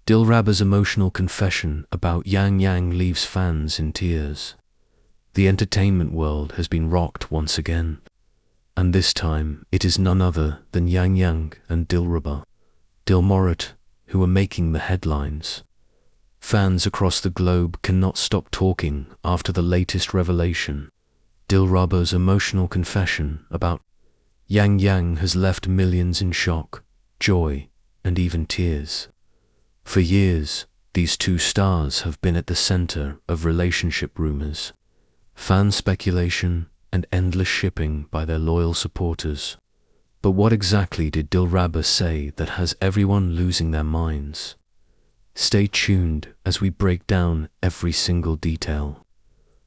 Dilraba's emotional confession about Yang Yang leaves fans in tears. The entertainment world has been rocked once again, and this time it is none other than Yang Yang and Dilraba, Dilmurat, who are making the headlines. Fans across the globe cannot stop talking after the latest revelation. Dilraba's emotional confession about Yang Yang has left millions in shock, joy, and even tears. For years, these two stars have been at the center of relationship rumors, fan speculation, and endless shipping by their loyal supporters. But what exactly did Dilraba say that has everyone losing their minds? Stay tuned as we break down every single detail,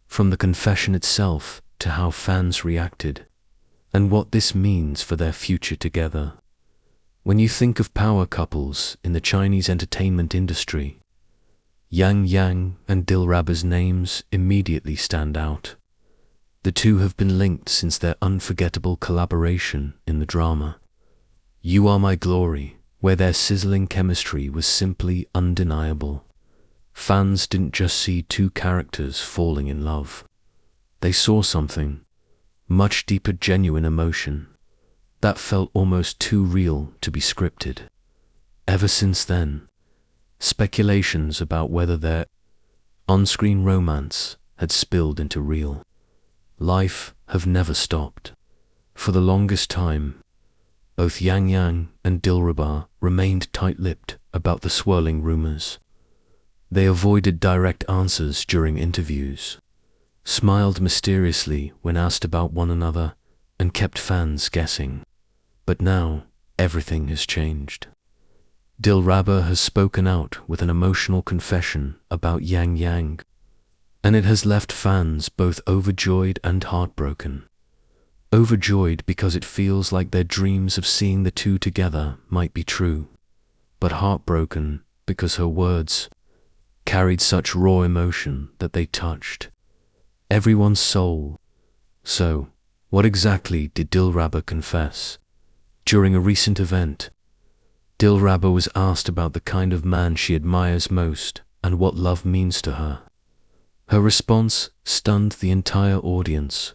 from the confession itself to how fans reacted, and what this means for their future together. When you think of power couples in the Chinese entertainment industry, Yang Yang and Dilraba's names immediately stand out. The two have been linked since their unforgettable collaboration in the drama You Are My Glory, where their sizzling chemistry was simply undeniable. Fans didn't just see two characters falling in love. They saw something much deeper, genuine emotion that felt almost too real to be scripted. Ever since then, speculations about whether their on-screen romance had spilled into real life have never stopped. For the longest time, both Yang Yang and Dilraba remained tight-lipped about the swirling rumors. They avoided direct answers during interviews, smiled mysteriously when asked about one another, and kept fans guessing. But now, everything has changed. Dilraba has spoken out with an emotional confession about Yang Yang, and it has left fans both overjoyed and heartbroken. Overjoyed because it feels like their dreams of seeing the two together might be true, but heartbroken because her words carried such raw emotion that they touched everyone's soul. So, what exactly did Dilraba confess? During a recent event, Dilraba was asked about the kind of man she admires most and what love means to her. Her response stunned the entire audience,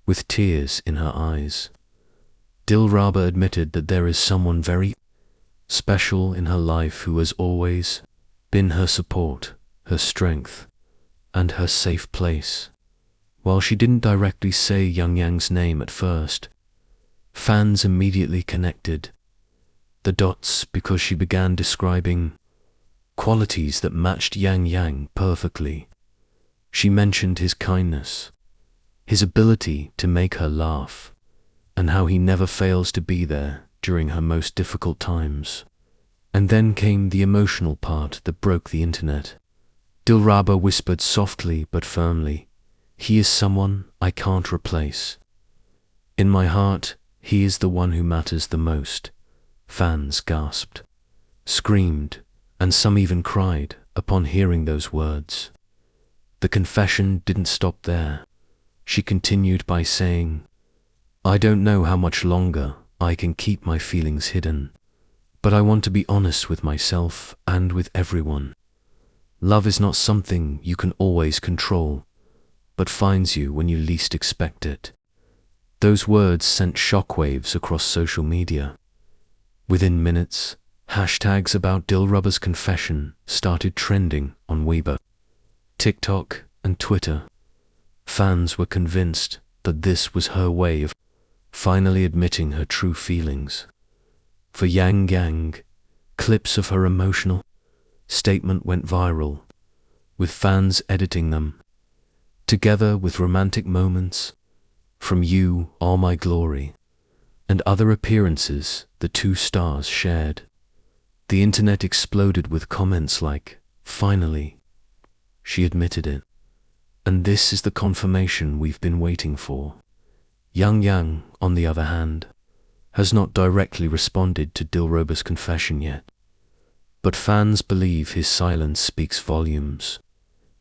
with tears in her eyes. Dilraba admitted that there is someone very special in her life who has always been her support, her strength, and her safe place. While she didn't directly say Yang Yang's name at first, fans immediately connected the dots because she began describing qualities that matched Yang Yang perfectly. She mentioned his kindness, his ability to make her laugh, and how he never fails to be there during her most difficult times. And then came the emotional part that broke the internet. Dilraba whispered softly but firmly, "He is someone I can't replace. In my heart, he is the one who matters the most." Fans gasped, screamed, and some even cried upon hearing those words. The confession didn't stop there. She continued by saying, "I don't know how much longer I can keep my feelings hidden, but I want to be honest with myself and with everyone. Love is not something you can always control, but finds you when you least expect it." Those words sent shockwaves across social media. Within minutes, hashtags about Dilraba's confession started trending on Weibo, TikTok, and Twitter. Fans were convinced that this was her way of finally admitting her true feelings. For Yang Yang, clips of her emotional statement went viral, with fans editing them, together with romantic moments from You Are My Glory and other appearances the two stars shared. The internet exploded with comments like, "Finally, she admitted it. And this is the confirmation we've been waiting for." Yang Yang, on the other hand, has not directly responded to Dilraba's confession yet. But fans believe his silence speaks volumes.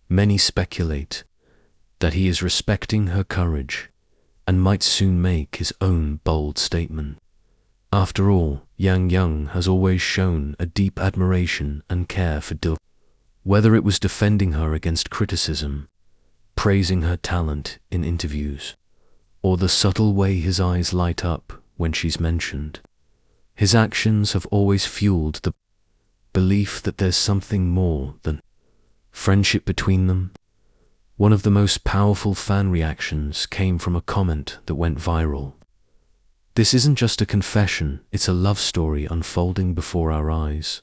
Many speculate that he is respecting her courage and might soon make his own bold statement. After all, Yang Yang has always shown a deep admiration and care for Dilraba. Whether it was defending her against criticism, praising her talent in interviews, or the subtle way his eyes light up when she's mentioned, his actions have always fueled the belief that there's something more than friendship between them. One of the most powerful fan reactions came from a comment that went viral. "This isn't just a confession, it's a love story unfolding before our eyes."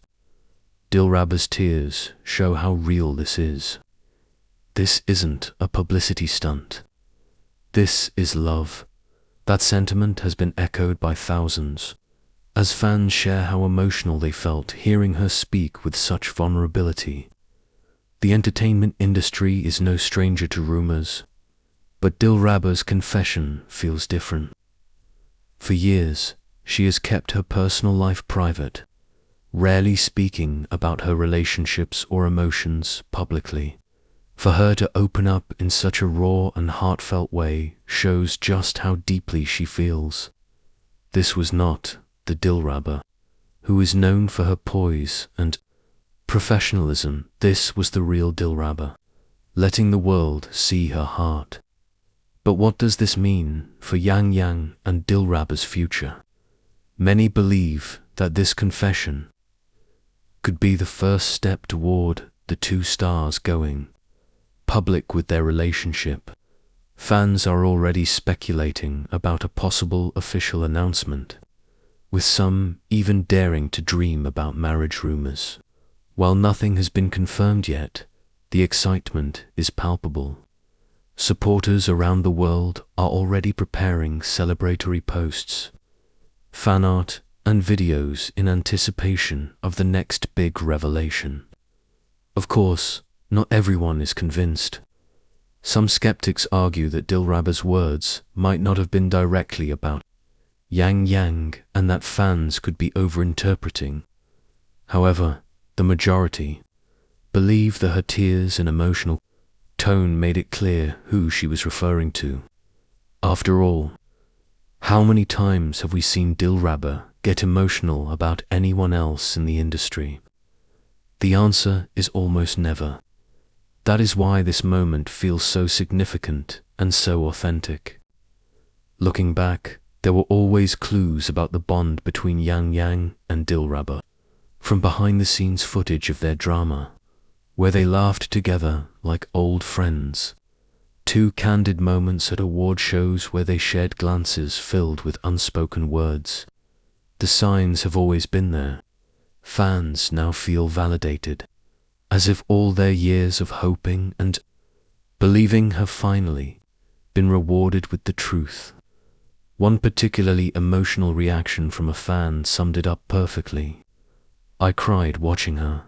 Dilraba's tears show how real this is. This isn't a publicity stunt. This is love. That sentiment has been echoed by thousands, as fans share how emotional they felt hearing her speak with such vulnerability. The entertainment industry is no stranger to rumors, but Dilraba's confession feels different. For years, she has kept her personal life private, rarely speaking about her relationships or emotions publicly. For her to open up in such a raw and heartfelt way shows just how deeply she feels. This was not the Dilraba, who is known for her poise and professionalism. This was the real Dilraba, letting the world see her heart. But what does this mean for Yang Yang and Dilraba's future? Many believe that this confession could be the first step toward the two stars going public with their relationship. Fans are already speculating about a possible official announcement, with some even daring to dream about marriage rumors. While nothing has been confirmed yet, the excitement is palpable. Supporters around the world are already preparing celebratory posts, fan art, and videos in anticipation of the next big revelation. Of course, not everyone is convinced. Some skeptics argue that Dilraba's words might not have been directly about Yang Yang and that fans could be overinterpreting. However, the majority believe that her tears and emotional tone made it clear who she was referring to. After all, how many times have we seen Dilraba get emotional about anyone else in the industry? The answer is almost never. That is why this moment feels so significant and so authentic. Looking back, there were always clues about the bond between Yang Yang and Dilraba. From behind-the-scenes footage of their drama, where they laughed together like old friends, to candid moments at award shows where they shared glances filled with unspoken words. The signs have always been there. Fans now feel validated, as if all their years of hoping and believing have finally been rewarded with the truth. One particularly emotional reaction from a fan summed it up perfectly. "I cried watching her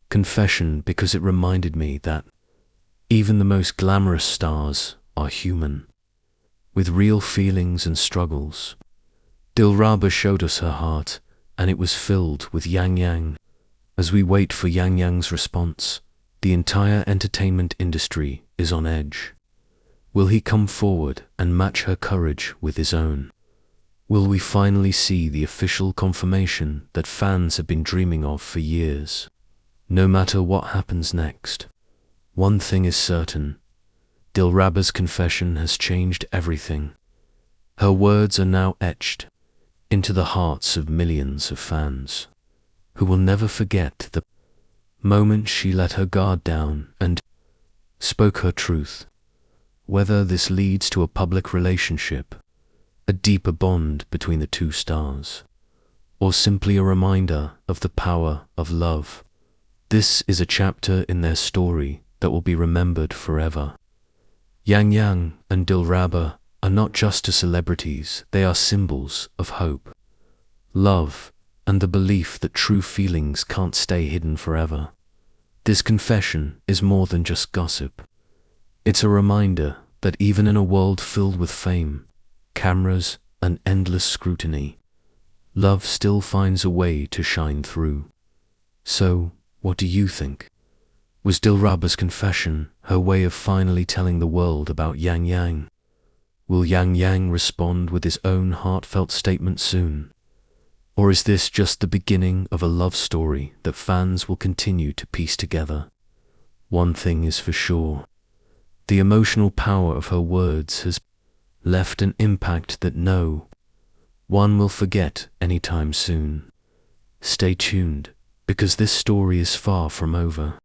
confession because it reminded me that even the most glamorous stars are human, with real feelings and struggles." Dilraba showed us her heart, and it was filled with Yang Yang. As we wait for Yang Yang's response, the entire entertainment industry is on edge. Will he come forward and match her courage with his own? Will we finally see the official confirmation that fans have been dreaming of for years? No matter what happens next, one thing is certain: Dilraba's confession has changed everything. Her words are now etched into the hearts of millions of fans, who will never forget the moment she let her guard down and spoke her truth. Whether this leads to a public relationship, a deeper bond between the two stars, or simply a reminder of the power of love, this is a chapter in their story that will be remembered forever. Yang Yang and Dilraba are not just two celebrities, they are symbols of hope, love, and the belief that true feelings can't stay hidden forever. This confession is more than just gossip. It's a reminder that even in a world filled with fame, cameras, and endless scrutiny, love still finds a way to shine through. So, what do you think? Was Dilraba's confession her way of finally telling the world about Yang Yang? Will Yang Yang respond with his own heartfelt statement soon? Or is this just the beginning of a love story that fans will continue to piece together? One thing is for sure. The emotional power of her words has left an impact that no one will forget anytime soon. Stay tuned, because this story is far from over.